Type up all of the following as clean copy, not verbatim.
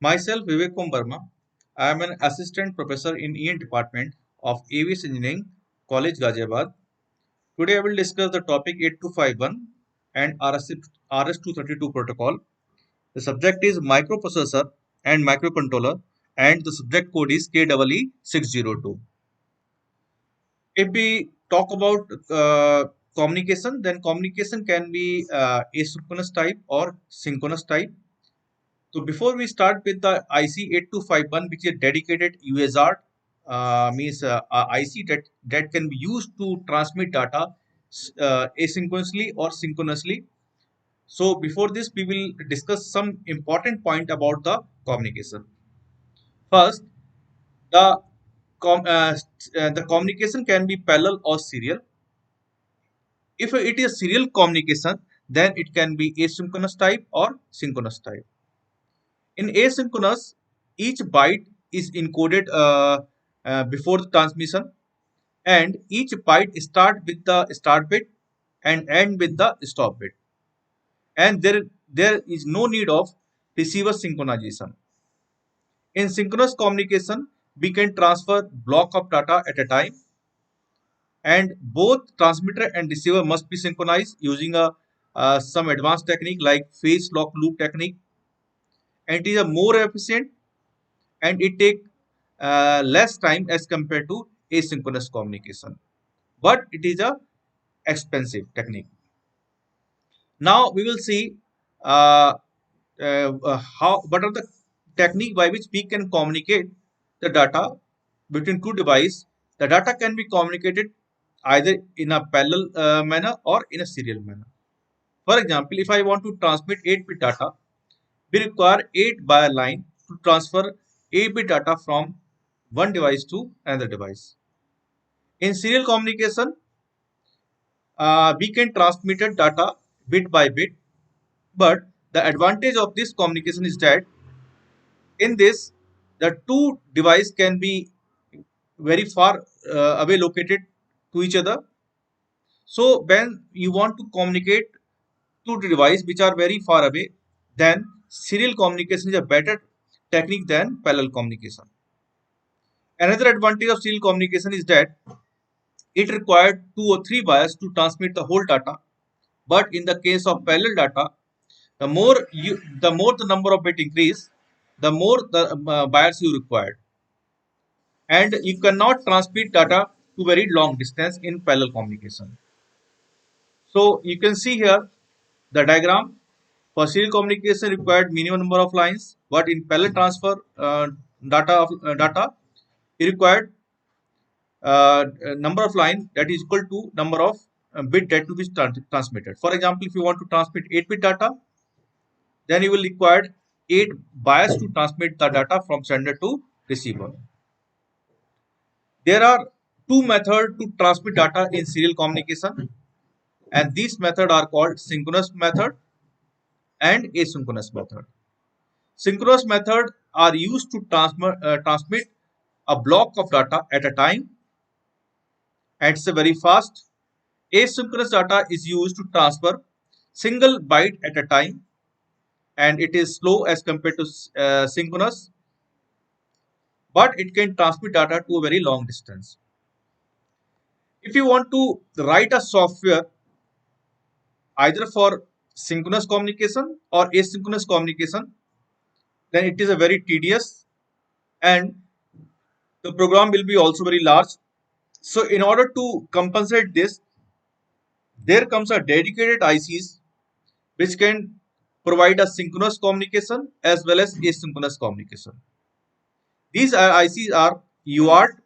Myself, Vivek Verma. I am an assistant professor in EN department of Aviation Engineering, College Ghaziabad. Today, I will discuss the topic 8251 and RS232 protocol. The subject is microprocessor and microcontroller, and the subject code is KEE602. If we talk about communication, then communication can be asynchronous type or synchronous type. So before we start with the IC8251, which is a dedicated USR, means IC that can be used to transmit data asynchronously or synchronously. So before this, we will discuss some important point about the communication. First, the the communication can be parallel or serial. If it is serial communication, then it can be asynchronous type or synchronous type. In asynchronous, each byte is encoded before the transmission, and each byte start with the start bit and end with the stop bit. And there is no need of receiver synchronization. In synchronous communication, we can transfer block of data at a time, and both transmitter and receiver must be synchronized using a some advanced technique like phase lock loop technique, and it is a more efficient and it take less time as compared to asynchronous communication, but it is a expensive technique. Now we will see uh, how what are the technique by which we can communicate the data between two devices. The data can be communicated either in a parallel manner or in a serial manner. For example, if I want to transmit 8-bit data, we require 8 wire line to transfer 8-bit data from one device to another device. In serial communication, we can transmit data bit by bit, but the advantage of this communication is that in this, the two devices can be very far away located to each other. So when you want to communicate two devices which are very far away, then serial communication is a better technique than parallel communication. Another advantage of serial communication is that it required 2 or 3 wires to transmit the whole data. But in the case of parallel data, the more the number of bit increase, the more the wires you required, and you cannot transmit data to very long distance in parallel communication. So you can see here the diagram. For serial communication required minimum number of lines, but in parallel transfer data, it required number of line that is equal to number of bit that to be transmitted. For example, if you want to transmit 8-bit data, then you will require 8 wires to transmit the data from sender to receiver. There are two methods to transmit data in serial communication, and these methods are called synchronous method and asynchronous method. Synchronous method are used to transmit a block of data at a time, and it's a very fast. Asynchronous data is used to transfer single byte at a time, and it is slow as compared to synchronous, but it can transmit data to a very long distance. If you want to write a software either for synchronous communication or asynchronous communication, then it is a very tedious, and the program will be also very large. So in order to compensate this, there comes a dedicated ICs which can provide a synchronous communication as well as asynchronous communication. These ICs are UART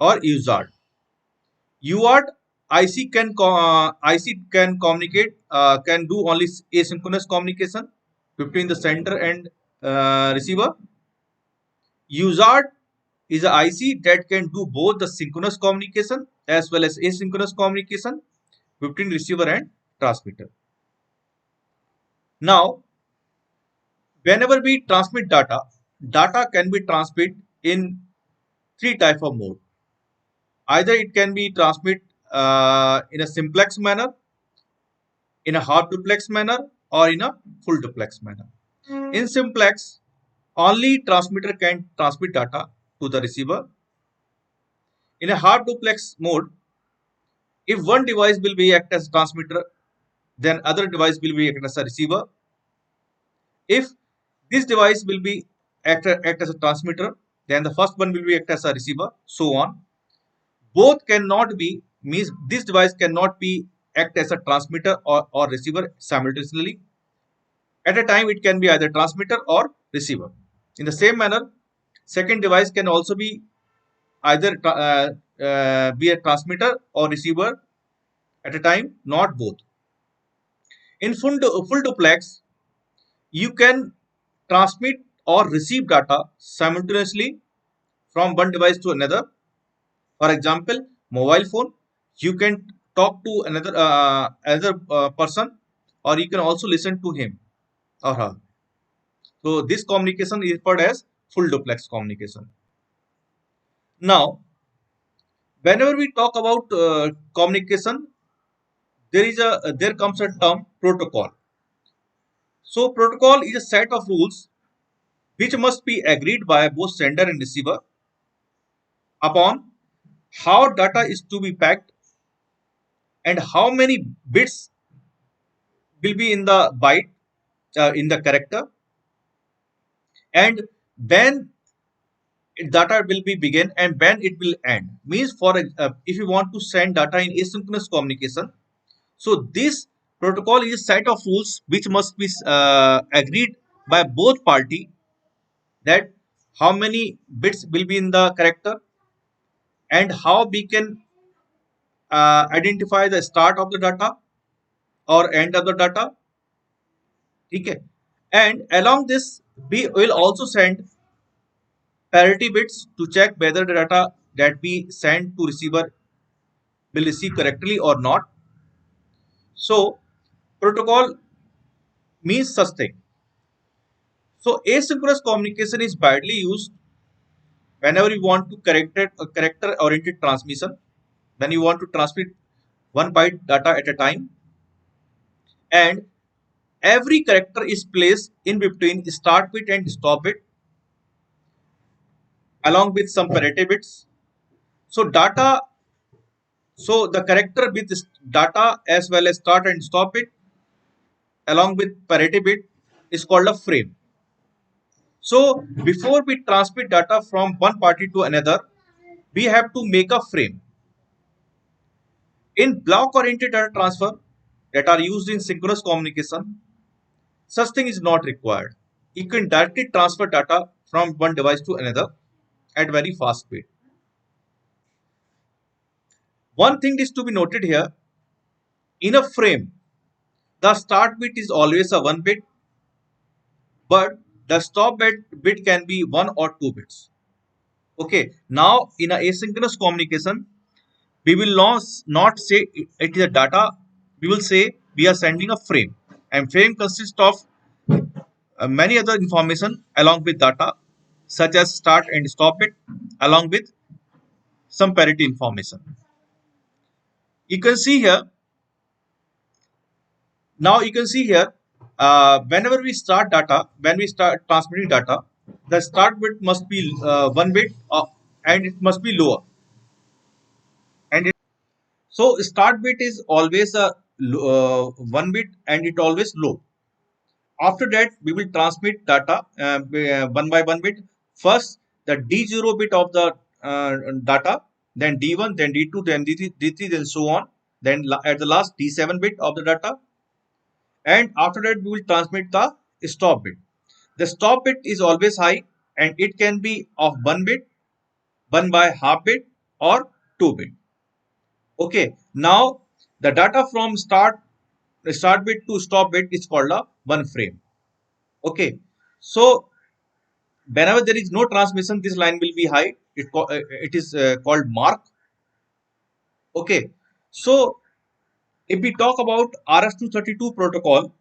or UZART. UART IC can communicate can do only asynchronous communication between the sender and receiver. UZART is a IC that can do both the synchronous communication as well as asynchronous communication between receiver and transmitter. Now, whenever we transmit data, data can be transmitted in three type of mode. Either it can be transmit in a simplex manner, in a half duplex manner, or in a full duplex manner. In simplex, only transmitter can transmit data to the receiver. In a half duplex mode, if one device will be act as a transmitter, then other device will be act as a receiver. If this device will be act as a transmitter, then the first one will be act as a receiver, so on. Both cannot be, means this device cannot be act as a transmitter or receiver simultaneously. At a time, it can be either transmitter or receiver. In the same manner, second device can also be either be a transmitter or receiver at a time, not both. In full duplex, you can transmit or receive data simultaneously from one device to another. For example, mobile phone, you can talk to another person, or you can also listen to him or her. So this communication is referred as full duplex communication. Now, whenever we talk about communication, there comes a term protocol. So protocol is a set of rules which must be agreed by both sender and receiver upon how data is to be packed and how many bits will be in the byte, in the character, and when data will be begin and when it will end. Means for if you want to send data in asynchronous communication, so this protocol is a set of rules which must be agreed by both party, that how many bits will be in the character and how we can identify the start of the data or end of the data. Okay, and along this we will also send parity bits to check whether the data that we send to receiver will receive correctly or not. So protocol means such thing. So asynchronous communication is widely used whenever you want to correct a character oriented transmission, when you want to transmit one byte data at a time, and every character is placed in between start bit and stop bit along with some parity bits. So data, so the character with this data as well as start and stop bit along with parity bit is called a frame. So before we transmit data from one party to another, we have to make a frame. In block oriented data transfer that are used in synchronous communication, such thing is not required. You can directly transfer data from one device to another at very fast speed. One thing is to be noted here, in a frame, the start bit is always a 1 bit, but the stop bit can be 1 or 2 bits. Okay, now in a asynchronous communication, we will not say it is a data, we will say we are sending a frame, and frame consists of many other information along with data such as start and stop bit along with some parity information. You can see here, now you can see here, whenever we start data, when we start transmitting data, the start bit must be 1 bit, and it must be lower, and so start bit is always a 1 bit and it always low. After that, we will transmit data one by one bit. First, the D0 bit of the data, then D1, then D2, then D3, then so on. Then at the last, D7 bit of the data. And after that, we will transmit the stop bit. The stop bit is always high and it can be of 1 bit, 1 by half bit, or 2 bit. Okay, now the data from start bit to stop bit is called a one frame. Okay, so whenever there is no transmission, this line will be high. It is called mark. Okay, so if we talk about RS-232 protocol,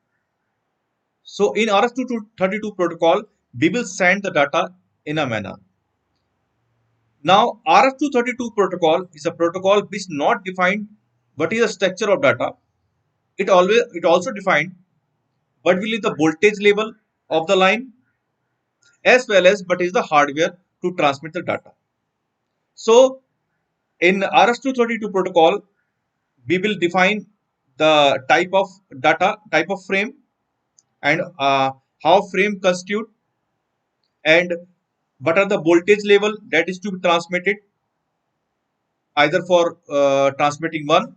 so in RS-232 protocol, we will send the data in a manner. Now, RS-232 protocol is a protocol which not defined what is the structure of data. It also defined what will be the voltage level of the line, as well as but is the hardware to transmit the data. So in RS-232 protocol, we will define the type of data, type of frame, and how frame constitute, and what are the voltage level that is to be transmitted, either for transmitting 1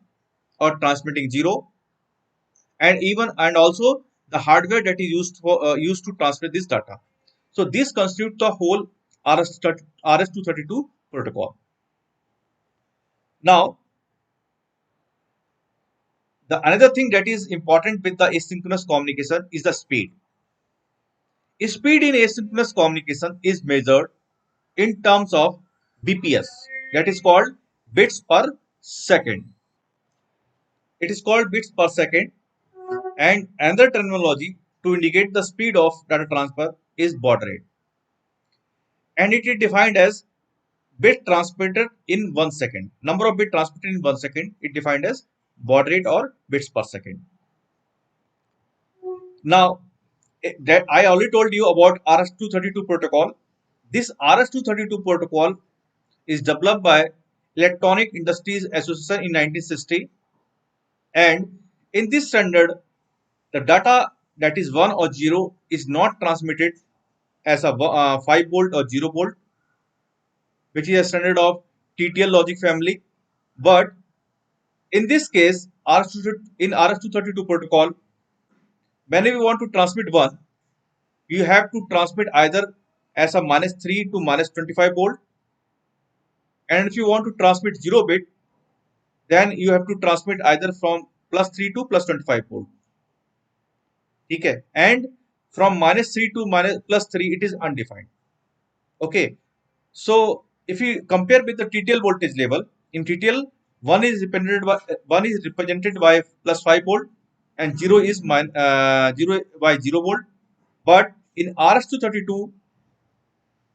or transmitting 0, and even and also the hardware that is used to transmit this data. So this constitutes the whole RS232 protocol. Now, the another thing that is important with the asynchronous communication is the speed. Speed in asynchronous communication is measured in terms of BPS, that is called bits per second. It is called bits per second, and another terminology to indicate the speed of data transfer is baud rate, and it is defined as bit transmitted in 1 second. Number of bit transmitted in 1 second is defined as baud rate or bits per second. Now, that I already told you about RS-232 protocol. This RS-232 protocol is developed by Electronic Industries Association in 1960, and in this standard, the data that is 1 or 0 is not transmitted as a 5 volt or 0 volt, which is a standard of TTL logic family. But in this case, in RS-232 protocol, whenever you want to transmit 1, you have to transmit either as a -3 to -25 volt, and if you want to transmit 0 bit, then you have to transmit either from +3 to +25 volt. Okay, and from -3 to +3 it is undefined. Okay, so if you compare with the TTL voltage level, in TTL one is represented by +5 volt and 0 by 0 volt. But in RS-232,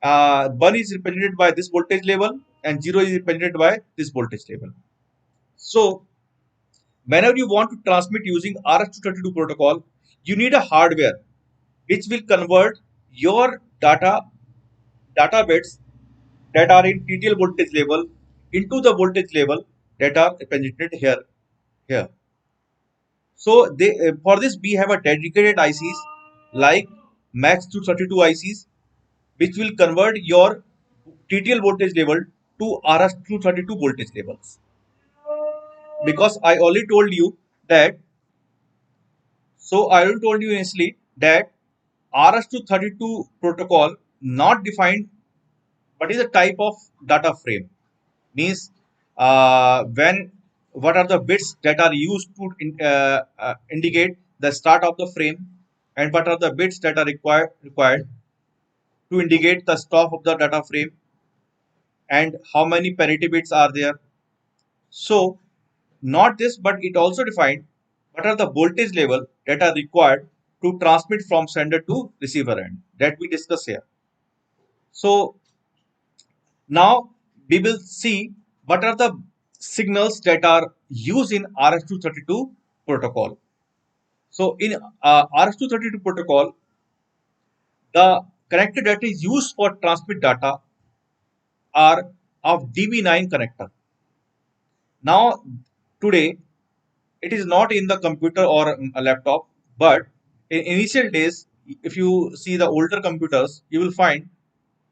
1 is represented by this voltage level and 0 is represented by this voltage level. So whenever you want to transmit using RS-232 protocol, you need a hardware which will convert your data bits that are in TTL voltage level into the voltage level that are represented here. So for this we have a dedicated ICs like Max 232 ICs, which will convert your TTL voltage level to RS-232 voltage levels. Because I already told you that, I already told you initially that RS-232 protocol not defined what is the type of data frame. Means when what are the bits that are used to indicate the start of the frame, and what are the bits that are required to indicate the stop of the data frame, and how many parity bits are there. So not this, but it also defined what are the voltage level that are required to transmit from sender to receiver end, that we discuss here. So now we will see what are the signals that are used in RS-232 protocol. So in RS-232 protocol, the connector that is used for transmit data are of DB9 connector. Now today it is not in the computer or a laptop, but in initial days, if you see the older computers, you will find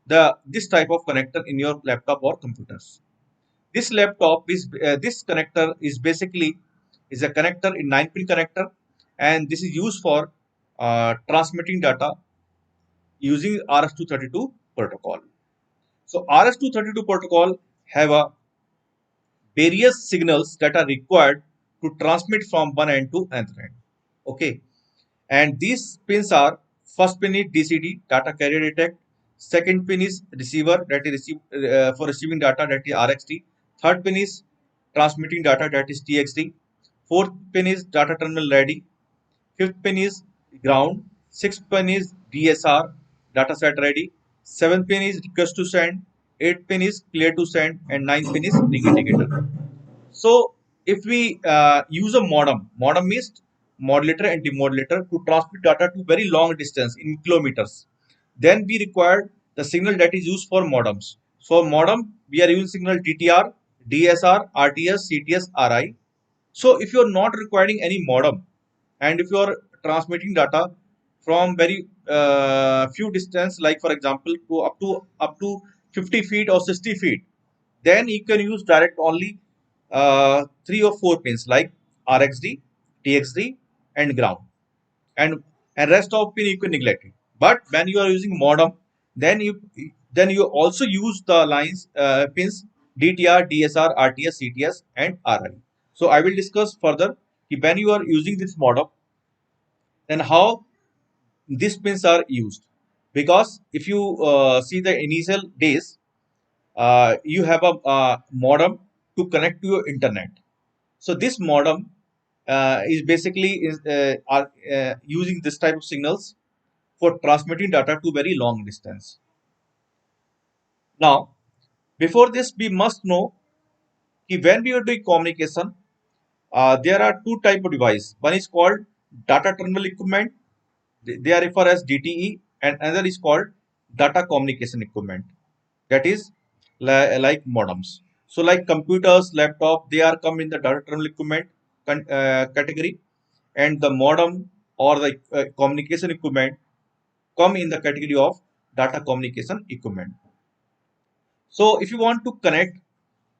this type of connector in your laptop or computers. This connector is basically is a connector in 9-pin connector, and this is used for transmitting data using RS-232 protocol. So RS-232 protocol have a various signals that are required to transmit from one end to another end. Okay, and these pins are: first pin is DCD, data carrier detect; second pin is receiver, that is for receiving data, that is RXD; third pin is transmitting data, that is TXD; fourth pin is data terminal ready; fifth pin is ground; sixth pin is DSR, data set ready; seventh pin is request to send; eighth pin is clear to send; and ninth pin is ring indicator. So if we use a modem means modulator and demodulator to transmit data to very long distance in kilometers. Then we required the signal that is used for modems. So modem, we are using signal DTR, DSR, RTS, CTS, RI. So if you are not requiring any modem, and if you are transmitting data from very few distance, like for example to up to 50 feet or 60 feet, then you can use direct only 3 or 4 pins like RXD, TXD, and ground, and rest of pin you can neglect it. But when you are using modem, then you also use the lines pins DTR, DSR, RTS, CTS, and RI. So I will discuss further when you are using this modem, then how these pins are used. Because if you see the initial days, you have a modem to connect to your internet. So this modem is basically are using this type of signals for transmitting data to very long distance. Now, before this, we must know that when we are doing communication, there are two type of device. One is called data terminal equipment. They are referred as DTE, and another is called data communication equipment. That is like modems. So, like computers, laptop, they are come in the data terminal equipment category, and the modem or the communication equipment come in the category of data communication equipment. So if you want to connect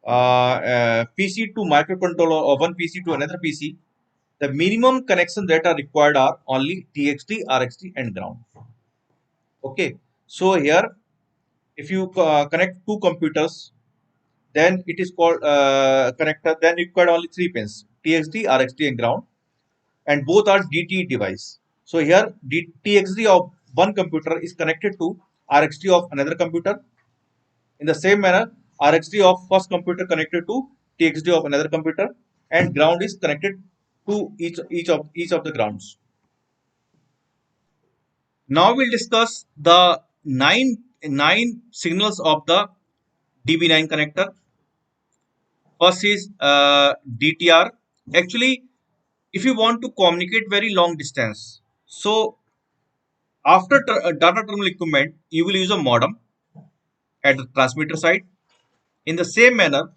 PC to microcontroller or one PC to another PC, the minimum connection that are required are only TXT, RXT, and ground. Okay. So here, if you connect two computers, then it is called connector. Then required only 3 pins: TXT, RXT, and ground, and both are DTE device. So here, TXT of one computer is connected to RXT of another computer. In the same manner, RxD of first computer connected to TXD of another computer, and ground is connected to each of the grounds. Now we'll discuss the nine signals of the DB9 connector. First is DTR. Actually, if you want to communicate very long distance, so after data terminal equipment, you will use a modem at the transmitter side. In the same manner,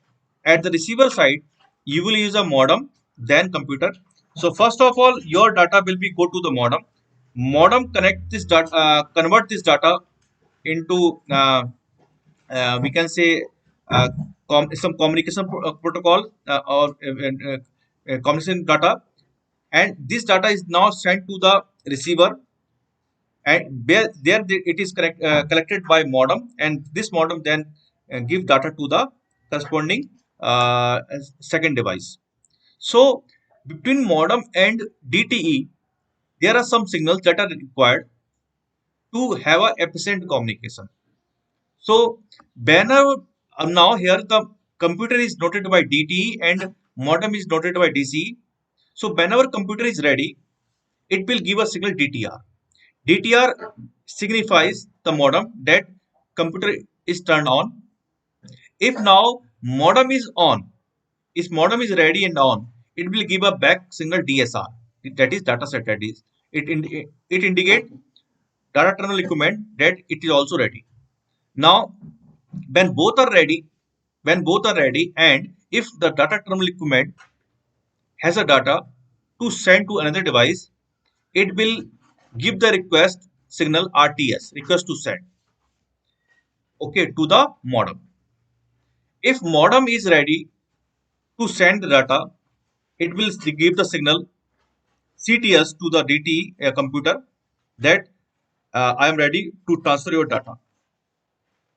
at the receiver side, you will use a modem, then computer. So first of all, your data will be go to the modem. Modem connect this data, convert this data into we can say some communication protocol or communication data, and this data is now sent to the receiver, and it is collected by modem, and this modem then give data to the corresponding second device. So between modem and DTE, there are some signals that are required to have a efficient communication. So whenever now here the computer is noted by DTE and modem is noted by DCE. So whenever computer is ready, it will give a signal DTR. DTR signifies the modem that computer is turned on. If now modem is on, if modem is ready and on, it will give a back signal DSR. That is data set address. It indicate data terminal equipment that it is also ready. Now, when both are ready, and if the data terminal equipment has a data to send to another device, it will give the request signal RTS, request to send, okay, to the modem. If modem is ready to send the data, it will give the signal CTS to the DT computer that I am ready to transfer your data.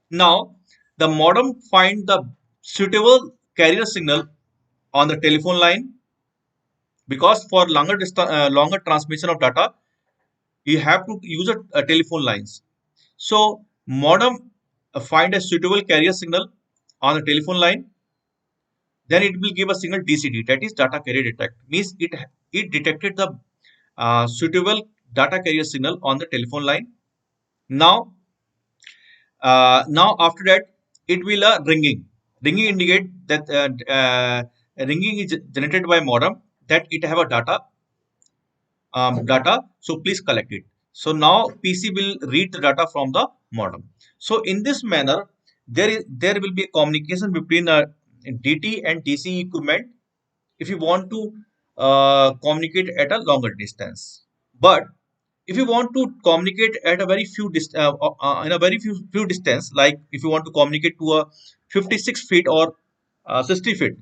Now, the modem find the suitable carrier signal on the telephone line, because for longer transmission of data, you have to use a telephone lines. So modem find a suitable carrier signal on the telephone line, then it will give a signal DCD, that is data carrier detect. Means it detected the suitable data carrier signal on the telephone line. Now now after that, it will ringing. Ringing indicate that ringing is generated by modem that it have a data data. So please collect it. So now PC will read the data from the modem. So in this manner, there will be a communication between DT and DC equipment if you want to communicate at a longer distance. But if you want to communicate at a very in a very few distance, like if you want to communicate to a 56 feet or 60 feet,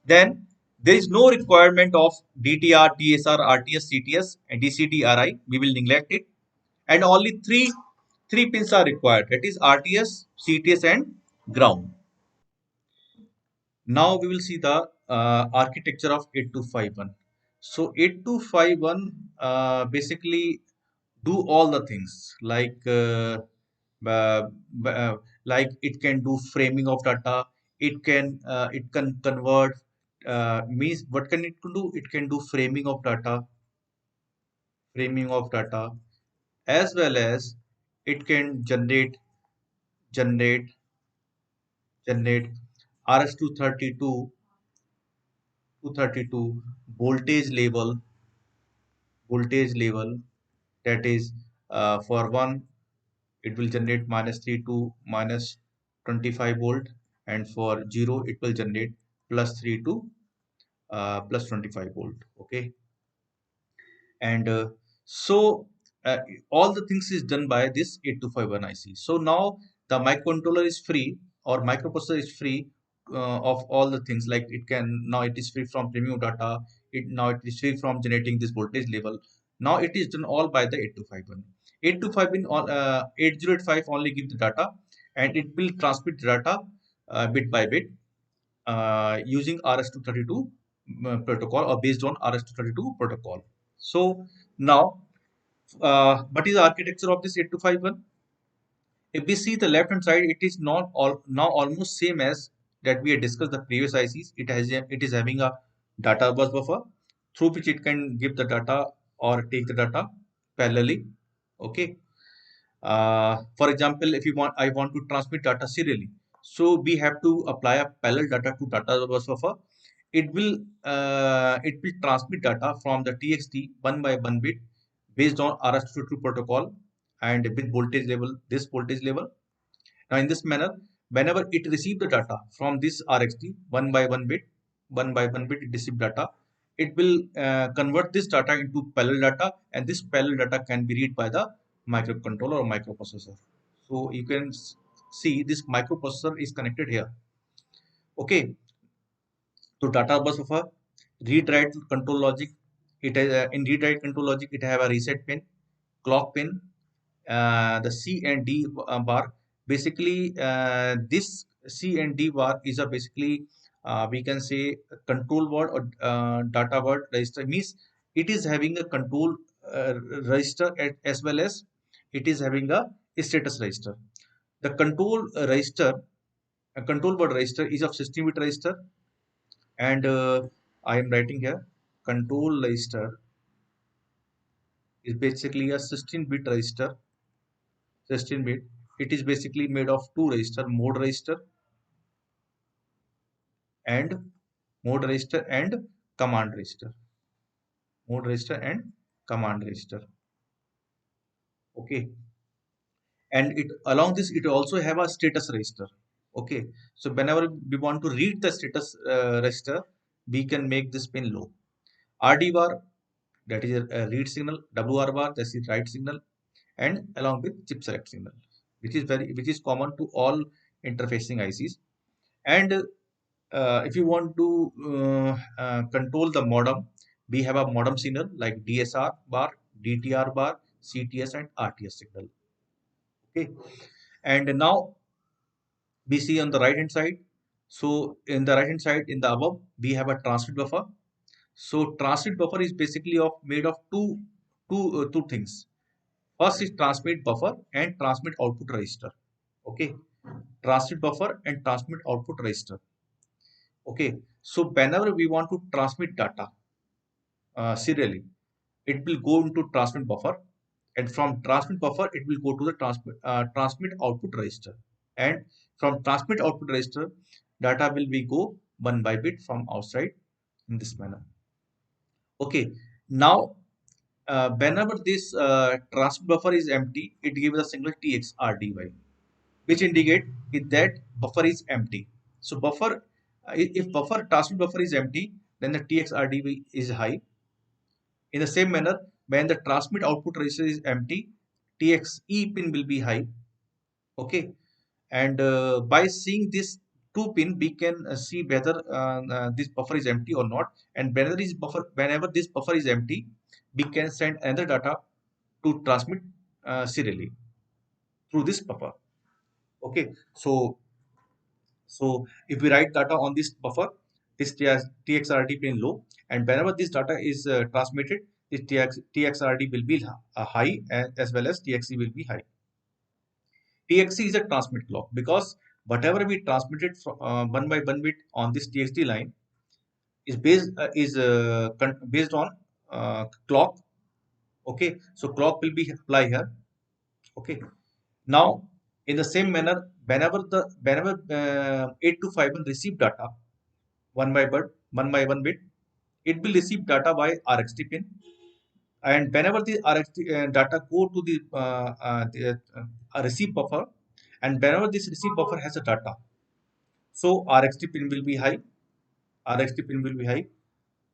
then there is no requirement of DTR, TSR, RTS, CTS, and DCT-RI. We will neglect it, and only three pins are required. That is RTS, CTS, and ground. Now we will see the architecture of 8251. So 8251 basically do all the things uh, like it can do framing of data. It can convert means what can it do? It can do framing of data, as well as it can generate generate RS-232 232 voltage level, that is for one it will generate -3 to -25 volt, and for 0 it will generate +3 to +25 volt. Okay, and so uh, all the things is done by this 8251 IC. So now the microcontroller is free, or microprocessor is free of all the things, like it can now it is free from premium data. It is free from generating this voltage level. Now it is done all by the 8251. 8085 only give the data, and it will transmit the data bit by bit using RS-232 protocol, or based on RS-232 protocol. So now, what is the architecture of this 8251? If we see the left hand side, it is not all now almost same as that we had discussed the previous ICs. It is having a data bus buffer through which it can give the data or take the data parallelly. Okay. For example, if you want, I want to transmit data serially. So we have to apply a parallel data to data bus buffer. It will transmit data from the TXT one by one bit based on RS-232 protocol, and with voltage level, this voltage level. Now in this manner, whenever it receives the data from this RXT one by one bit it receives data. It will convert this data into parallel data, and this parallel data can be read by the microcontroller or microprocessor. So you can see this microprocessor is connected here. Okay, to data bus of a read write control logic. It has in read write control logic, it have a reset pin, clock pin, the C and D bar. Basically, this C and D bar is a basically we can say a control word or data word register. Means it is having a control register, as well as it is having a status register. The control register, a control word register, is of 16-bit register, and I am writing here control register is basically a 16-bit register. 16-bit. It is basically made of two register, and mode register and command register. Mode register and command register. Okay, and it along this it also have a status register. Okay, so whenever we want to read the status register, we can make this pin low. RD bar, that is a read signal. WR bar, that is write signal, and along with chip select signal, which is common to all interfacing ICs. And if you want to control the modem, we have a modem signal like DSR bar, DTR bar, CTS, and RTS signal. Okay, and now we see on the right hand side. So in the right hand side, in the above, we have a transmit buffer. So transmit buffer is basically of made of two things. First is transmit buffer and transmit output register. Okay, transmit buffer and transmit output register. Okay, so whenever we want to transmit data serially, it will go into transmit buffer, and from transmit buffer it will go to the transmit output register, and from transmit output register, data will be go one by bit from outside in this manner. Okay, now whenever this transmit buffer is empty, it gives a single TXRDY, which indicate that buffer is empty. So buffer, if buffer transmit buffer is empty, then the TXRDY is high. In the same manner, when the transmit output register is empty, TXE pin will be high. Okay, and by seeing this two pin, we can see whether this buffer is empty or not. And whenever this buffer is empty, we can send another data to transmit serially through this buffer. Okay, so if we write data on this buffer, this TXRD pin low, and whenever this data is transmitted, this TXRD will be high, as well as TXE will be high. TXE is a transmit clock, because whatever we transmitted from one by one bit on this TXT line is based on clock. Okay, so clock will be apply here. Okay, now in the same manner, whenever 8251 receive data one by one bit, it will receive data by RxT pin, and whenever the RxT data go to the receive buffer, and whenever this receive buffer has a data, so RxT pin will be high. RxT pin will be high.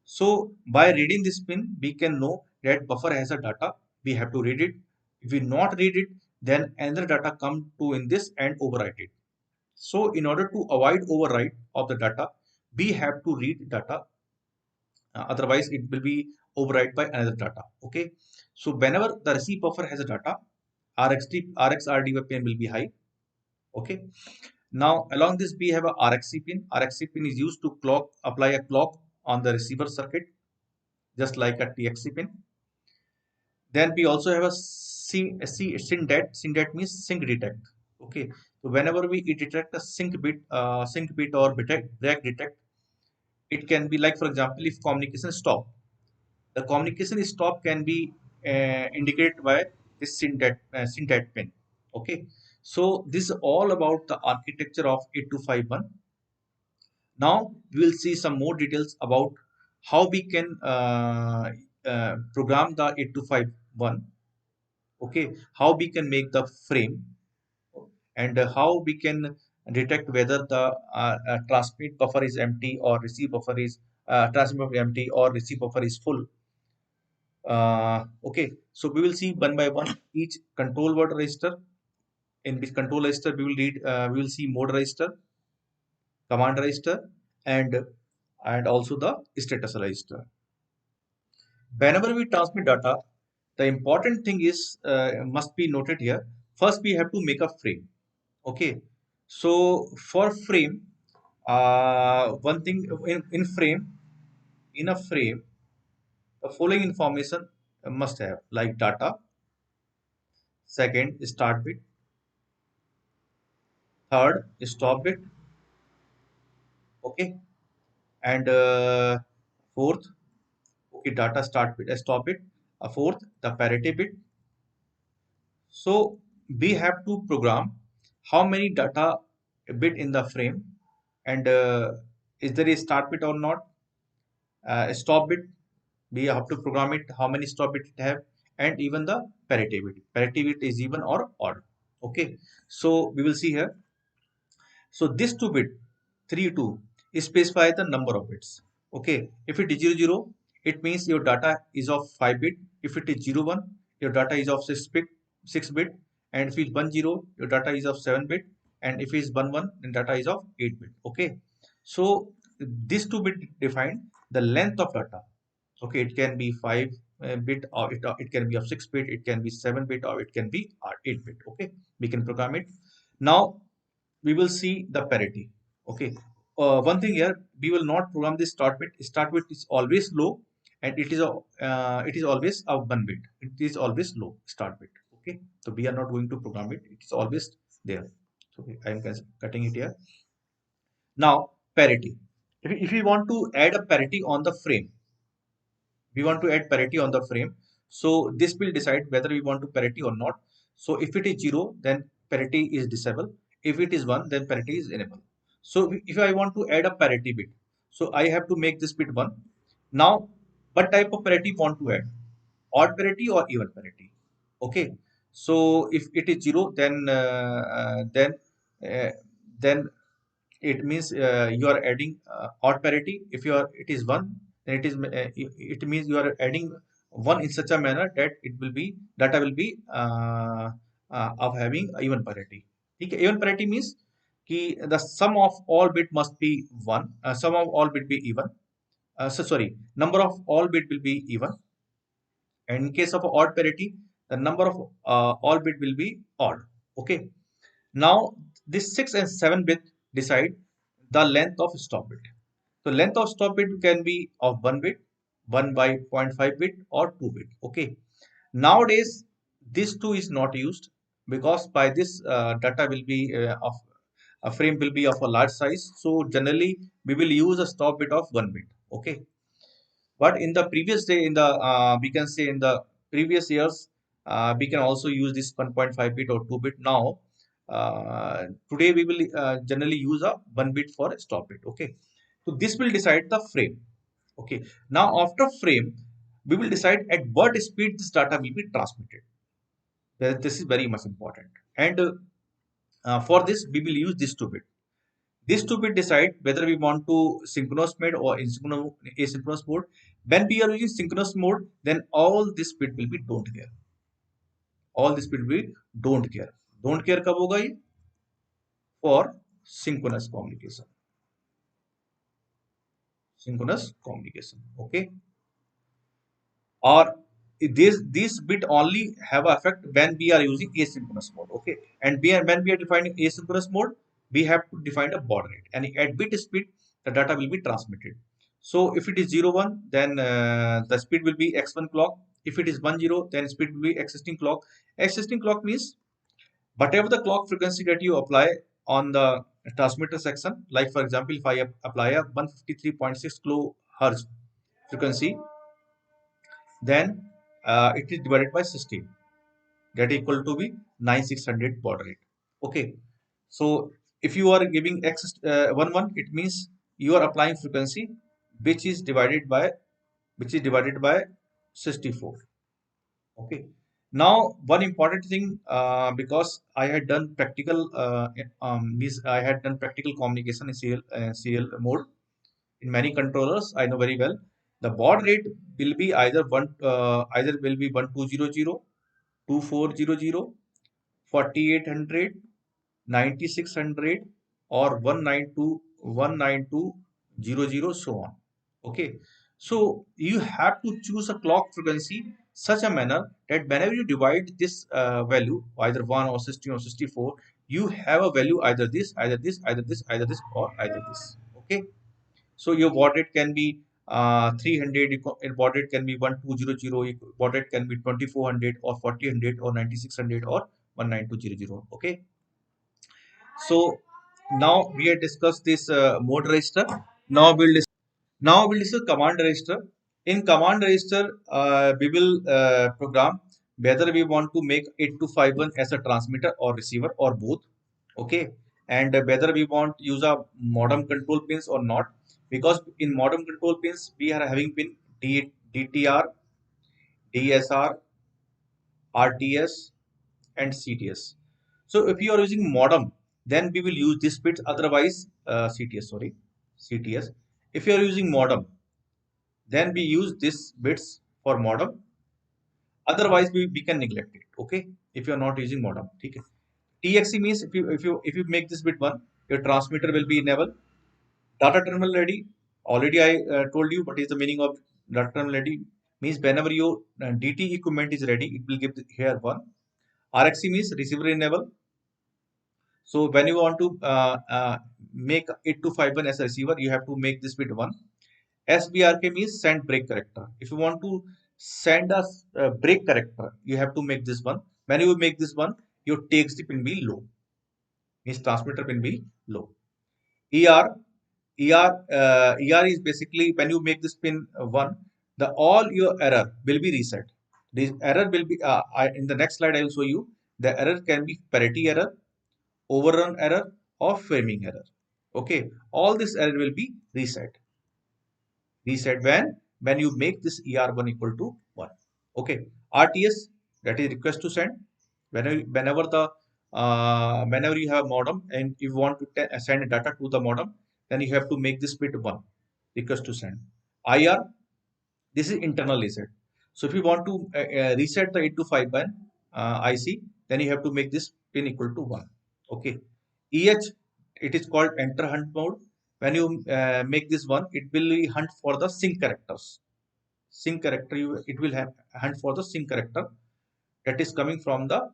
So by reading this pin, we can know that buffer has a data. We have to read it. If we not read it, then another data come to in this and overwrite it. So in order to avoid overwrite of the data, we have to read data. Otherwise, it will be overwrite by another data. Okay. So whenever the receive buffer has a data, RxRD pin will be high. Okay. Now along this we have a RxC pin. RxC pin is used to apply a clock on the receiver circuit, just like a TXC pin. Then we also have a SYNDET. SYNDET means sync detect. Okay. So whenever we detect a sync bit or break detect, it can be like, for example, if communication stop, the communication stop can be indicated by this SYNDET pin. Okay. So this is all about the architecture of 8251. Now we will see some more details about how we can program the 8251. Okay, how we can make the frame, and how we can detect whether the transmit buffer is empty or receive buffer is transmit buffer empty or receive buffer is full. Okay, so we will see one by one each control word register. In which control register we will see mode register, command register, and also the status register. Whenever we transmit data, the important thing is must be noted here. First, we have to make a frame. Okay, so for frame, one thing in a frame, the following information must have, like data, second start bit, third stop bit, okay, and fourth, okay, data start bit, stop bit, fourth the parity bit. So we have to program how many data bit in the frame, and is there a start bit or not, stop bit, we have to program it how many stop bit it have, and even the parity bit. Parity bit is even or odd. Okay, so we will see here. So this 2 bit 3 2 specify the number of bits. Okay, if it is 00, it means your data is of 5 bit. If it is 01, your data is of 6 bit, and if it is 10, your data is of 7 bit, and if it is 11, then data is of 8 bit. Okay, so this 2 bit define the length of data. Okay, it can be 5 bit, or it can be of 6 bit, it can be 7 bit, or it can be 8 bit. Okay, we can program it. Now we will see the parity. Okay, one thing here, we will not program this start bit. Start bit is always low, and it is always a 1 bit. It is always low start bit. Okay, so we are not going to program it. It is always there. So I am cutting it here. Now parity. If we want to add a parity on the frame, we want to add parity on the frame, so this will decide whether we want to parity or not. So if it is 0, then parity is disabled. If it is 1, then parity is enabled. So if I want to add a parity bit, so I have to make this bit 1. Now what type of parity want to add? odd parity or even parity. Okay, so if it is 0, uh, then it means you are adding odd parity. If you are it is 1, then it means you are adding 1 in such a manner that it will be data will be of having even parity. ठीक है, even parity means कि the sum of all bit must be 1, sum of all bit be even, sorry, number of all bit will be even, and in case of odd parity the number of all bit will be odd. Okay, now this 6 and 7 bit decide the length of stop bit. So length of stop bit can be of 1 bit, 1 by 0.5 bit or 2 bit. Okay, nowadays this 2 is not used because by this data will be of a frame will be of a large size, so generally we will use a stop bit of 1 bit. Okay, but in the previous day, in the we can say in the previous years, we can also use this 1.5 bit or 2 bit. Now today we will generally use a 1 bit for a stop bit. Okay, so this will decide the frame. Okay, now after frame we will decide at what speed this data will be transmitted. This is very much important, and for this we will use this 2 bit. These 2 bit decide whether we want to synchronous mode or asynchronous mode. When we are using synchronous mode, then all this bit will be don't care. All this bit will be don't care. Don't care कब होगा ये? For synchronous communication. Synchronous communication. Okay. Or this bit only have effect when we are using asynchronous mode. Okay, and when we are defining asynchronous mode, we have to define a baud rate, and at bit speed the data will be transmitted. So if it is 0 1, then the speed will be x1 clock. If it is 1 0, then speed will be existing clock. Existing clock means whatever the clock frequency that you apply on the transmitter section. Like for example, if I apply a 153.6 kilohertz frequency, then it is divided by 16, that equal to be 9600 baud rate. Okay, so if you are giving x 1 it means you are applying frequency which is divided by 64. Okay, now one important thing, because I had done practical I had done practical communication in CL mode in many controllers. I know very well the baud rate will be either will be 1200, 2400, 4800, 9600, or 192.192.00, so on. Okay, so you have to choose a clock frequency such a manner that whenever you divide this value either 1 or 16 or 64, you have a value either this, either this, either this, either this, or either this. Okay, so your baud rate can be 300, baud rate can be 1200, baud rate can be 2400 or 4000 or 9600 or 19200. Okay, so now we have discussed this mode register. Now we'll discuss command register. In command register, we will program whether we want to make 8251 as a transmitter or receiver or both. Okay, and whether we want use a modem control pins or not, because in modem control pins we are having pin DTR, DSR, RTS, and CTS. So if you are using modem, then we will use this bits. Otherwise, CTS. Sorry, CTS. If you are using modem, then we use this bits for modem. Otherwise, we can neglect it. Okay, if you are not using modem. Okay. TXC means if you make this bit 1, your transmitter will be enabled. Data terminal ready. Already I told you what is the meaning of data terminal ready. Means whenever your DT equipment is ready, it will give here 1. RXC means receiver enable. So when you want to make 8251 as a receiver, you have to make this bit 1. SBRK means send break character. If you want to send a break character, you have to make this one. When you make this one, your TXT pin be low. Means transmitter pin be low. ER, ER is basically when you make this pin 1, the all your error will be reset. This error will be in the next slide I will show you. The error can be parity error, overrun error, or framing error. Okay, all this error will be reset. When you make this ER1 equal to 1. Okay, RTS, that is request to send. Whenever you have modem and you want to send data to the modem, then you have to make this bit one, request to send. IR, this is internal reset. So if you want to reset the 8251 IC, then you have to make this pin equal to 1. Okay. EH, it is called enter hunt mode. When you make this one, it will hunt for the sync characters. Sync character, it will have hunt for the sync character that is coming from the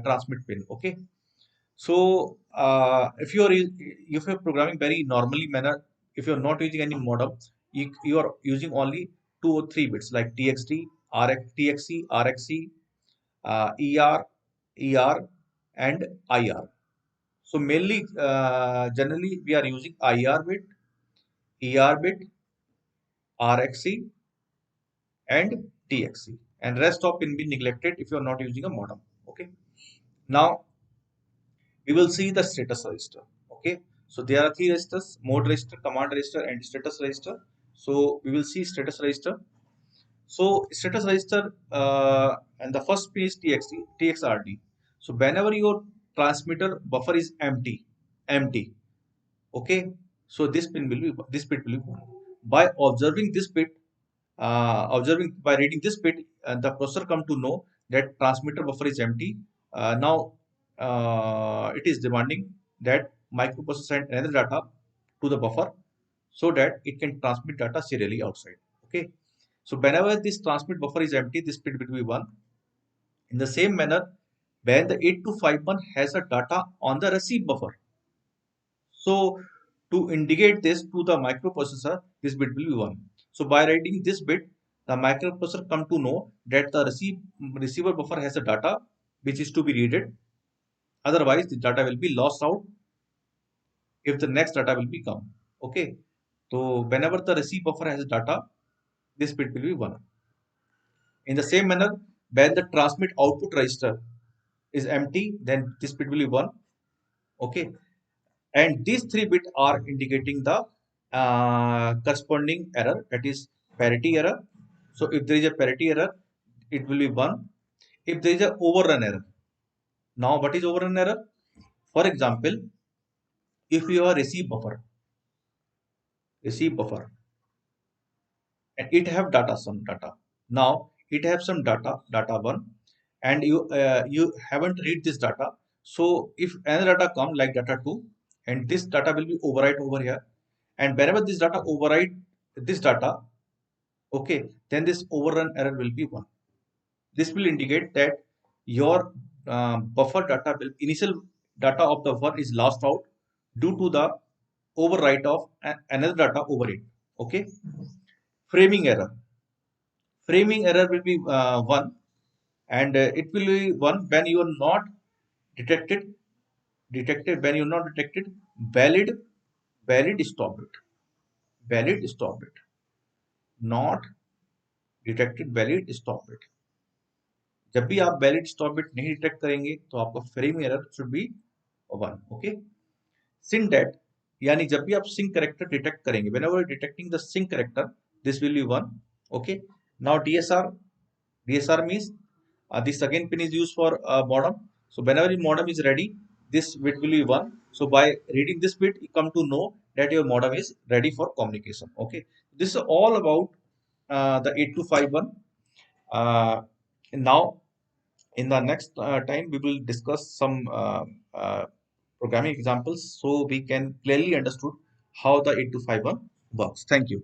transmit pin. Okay. So if you're programming very normally manner, if you're not using any modem, you are using only 2 or 3 bits like TXT, TXC, RXC, ER, ER, and IR. So mainly, generally we are using IR bit, ER bit, RXC, and TXC, and rest of can be neglected if you are not using a modem. Okay. Now we will see the status register. Okay, so there are three registers: mode register, command register, and status register. So we will see status register. So status register, and the first pin is txrd. So whenever your transmitter buffer is empty, okay, so this bit will be 1. By observing this bit, observing by reading this bit, the processor come to know that transmitter buffer is empty. Now it is demanding that microprocessor send another data to the buffer so that it can transmit data serially outside. Okay, so whenever this transmit buffer is empty, this bit will be 1. In the same manner, when the 8251 has a data on the receive buffer, so to indicate this to the microprocessor, this bit will be 1. So by writing this bit, the microprocessor come to know that the receiver buffer has a data which is to be read. Otherwise, the data will be lost out if the next data will be come. Okay. So whenever the receive buffer has data, this bit will be 1. In the same manner, when the transmit output register is empty, then this bit will be 1. Okay. And these 3 bits are indicating the corresponding error, that is parity error. So if there is a parity error, it will be 1. If there is a overrun error, now what is overrun error? For example, if you have receive buffer, and it have some data. Now it have some data 1, and you haven't read this data. So if another data come like data 2, and this data will be overwrite over here, and whenever this data override this data, okay, then this overrun error will be 1. This will indicate that your buffer data will initial data of the buffer is lost out due to the overwrite of another data over it. Okay. Framing error. Framing error will be 1, and it will be 1 when you are not detected. Detected when you are not detected. Valid, valid stop it. Valid stop it. Not detected, valid stop it. जब भी आप valid stop bit नहीं detect करेंगे तो आपका frame error should be 1. Okay. Sync that, यानी जब भी आप सिंक करेक्टर डिटेक्ट करेंगे, whenever detecting the sync character, this will be 1. Okay. Now DSR means this second pin is used for modem. So whenever your modem is ready, this bit will be 1. So by reading this bit, you come to know that your modem is ready for communication. Okay. This is all about the 8251. Now in the next time, we will discuss some programming examples so we can clearly understood how the 8251 works. Thank you.